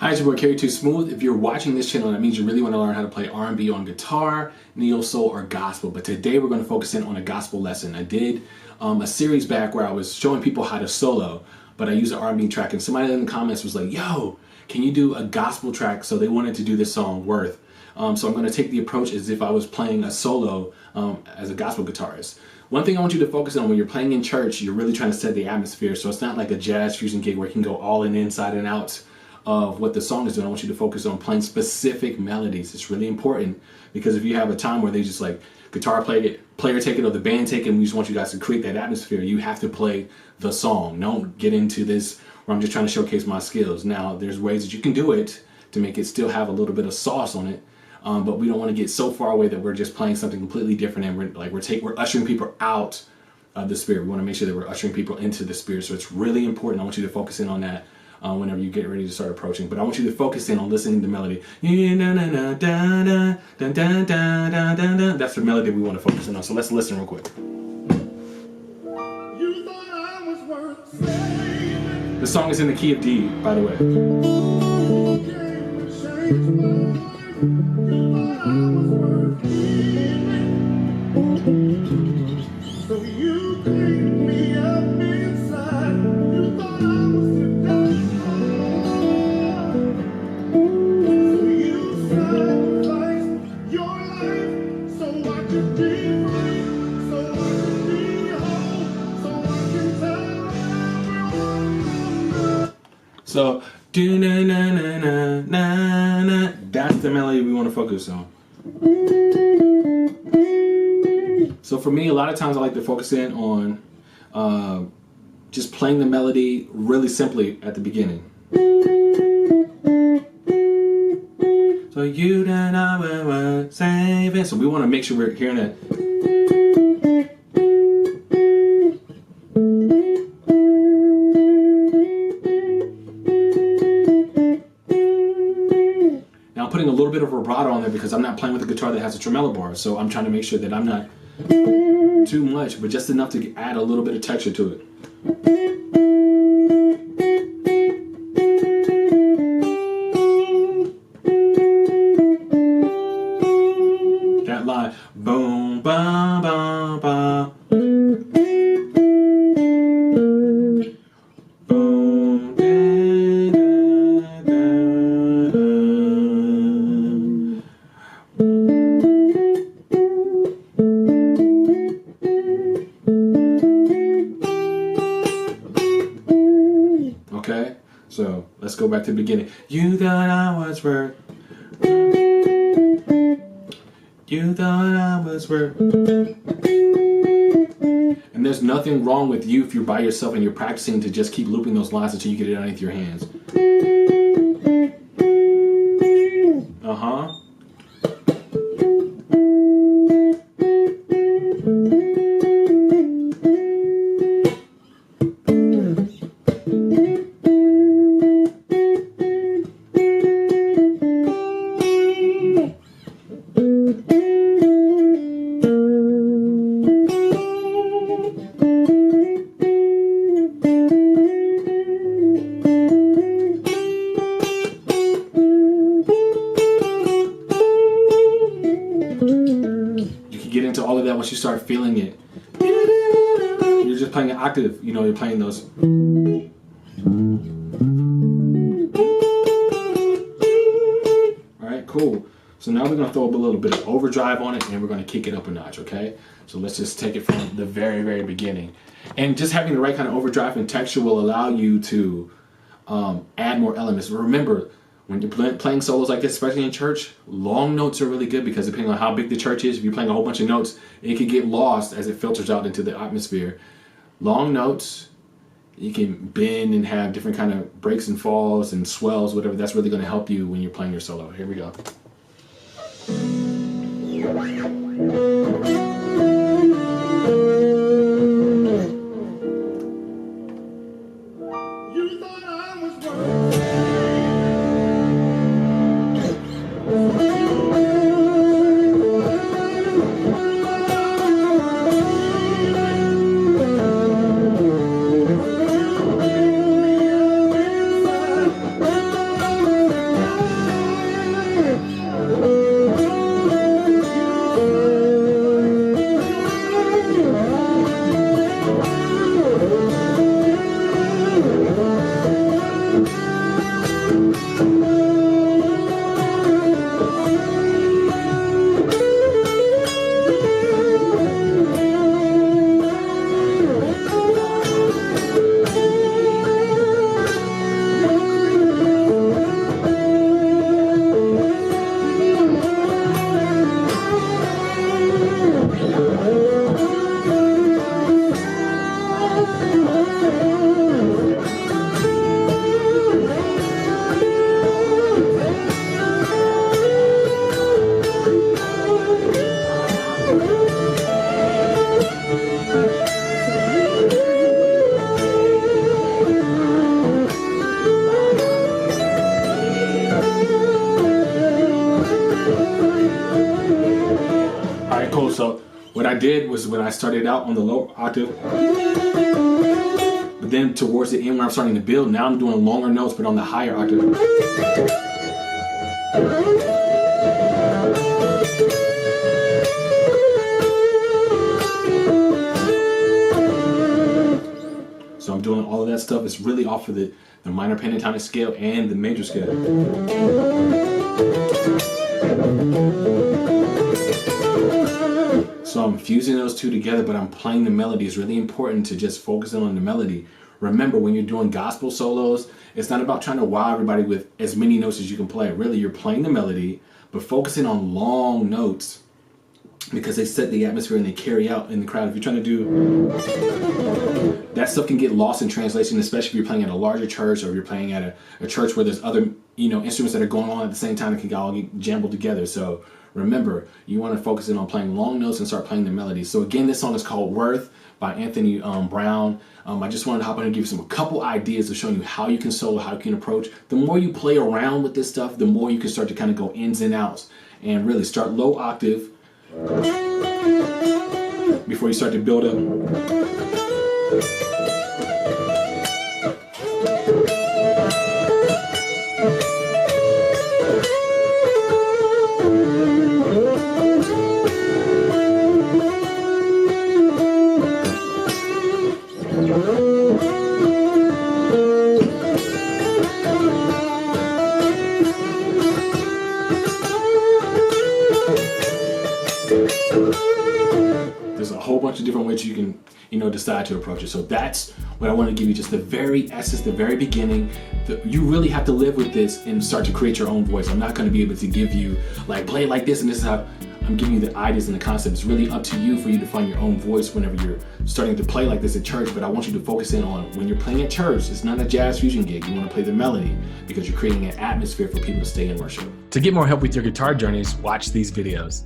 Hi, it's your boy Kerry Too Smooth. If you're watching this channel, that means you really want to learn how to play R&B on guitar, neo soul, or gospel. But today we're going to focus in on a gospel lesson. I did a series back where I was showing people how to solo, but I used an R&B track, and somebody in the comments was like, yo, can you do a gospel track? So they wanted to do this song, Worth. So I'm going to take the approach as if I was playing a solo as a gospel guitarist. One thing I want you to focus on when you're playing in church, you're really trying to set the atmosphere. So it's not like a jazz fusion gig where you can go all in, inside and out of what the song is doing. I want you to focus on playing specific melodies. It's really important, because if you have a time where they just like guitar player take it or the band take it, and we just want you guys to create that atmosphere, you have to play the song. Don't get into this where I'm just trying to showcase my skills. Now, there's ways that you can do it to make it still have a little bit of sauce on it, but we don't want to get so far away that we're just playing something completely different and we're ushering people out of the spirit. We want to make sure that we're ushering people into the spirit. So it's really important. I want you to focus in on that whenever you get ready to start approaching. But I want you to focus in on listening to the melody. That's the melody we want to focus in on. So let's listen real quick. The song is in the key of D, by the way. So you cleaned me up inside. You thought I was to die. So you sacrificed your life so I could be free, so I could be whole, so I can tell everyone. So do na na na na na na. That's the melody we want to focus on. So for me, a lot of times I like to focus in on just playing the melody really simply at the beginning. So you and I were saving. So we want to make sure we're hearing that. Now I'm putting a little bit of vibrato on there because I'm not playing with a guitar that has a tremolo bar. So I'm trying to make sure that I'm not too much, but just enough to add a little bit of texture to it. That line, boom, ba, ba, ba. Boom, da, da, Okay, so let's go back to the beginning. You thought I was worth. You thought I was worth. And there's nothing wrong with you if you're by yourself and you're practicing to just keep looping those lines until you get it underneath your hands. Uh-huh. You can get into all of that once you start feeling it. You're just playing an octave, you know, you're playing those. Alright, cool. So now we're going to throw up a little bit of overdrive on it, and we're going to kick it up a notch, okay? So let's just take it from the very, very beginning. And just having the right kind of overdrive and texture will allow you to add more elements. Remember, when you're playing solos like this, especially in church, long notes are really good, because depending on how big the church is, if you're playing a whole bunch of notes, it can get lost as it filters out into the atmosphere. Long notes, you can bend and have different kind of breaks and falls and swells, whatever. That's really going to help you when you're playing your solo. Here we go. You thought I was worth. Alright, cool. So what I did was when I started out on the low octave, but then towards the end when I'm starting to build, now I'm doing longer notes but on the higher octave. So I'm doing all of that stuff. It's really off of the minor pentatonic scale and the major scale. So I'm fusing those two together, but I'm playing the melody. It's really important to just focus in on the melody. Remember, when you're doing gospel solos, it's not about trying to wow everybody with as many notes as you can play. Really, you're playing the melody, but focusing on long notes because they set the atmosphere and they carry out in the crowd. If you're trying to do that, stuff can get lost in translation, especially if you're playing at a larger church or if you're playing at a church where there's other instruments that are going on at the same time that can all get jumbled together. So remember, you want to focus in on playing long notes and start playing the melody. So again, this song is called Worth by Anthony Brown. I just wanted to hop on and give you a couple ideas of showing you how you can solo, how you can approach. The more you play around with this stuff, the more you can start to kind of go ins and outs and really start low octave before you start to build up. There's a whole bunch of different ways you can, decide to approach it. So that's what I want to give you, just the very essence, the very beginning. You really have to live with this and start to create your own voice. I'm not going to be able to give you, play it like this and this is how. I'm giving you the ideas and the concept. It's really up to you for you to find your own voice whenever you're starting to play like this at church. But I want you to focus in on when you're playing at church, it's not a jazz fusion gig. You want to play the melody because you're creating an atmosphere for people to stay in worship. To get more help with your guitar journeys, watch these videos.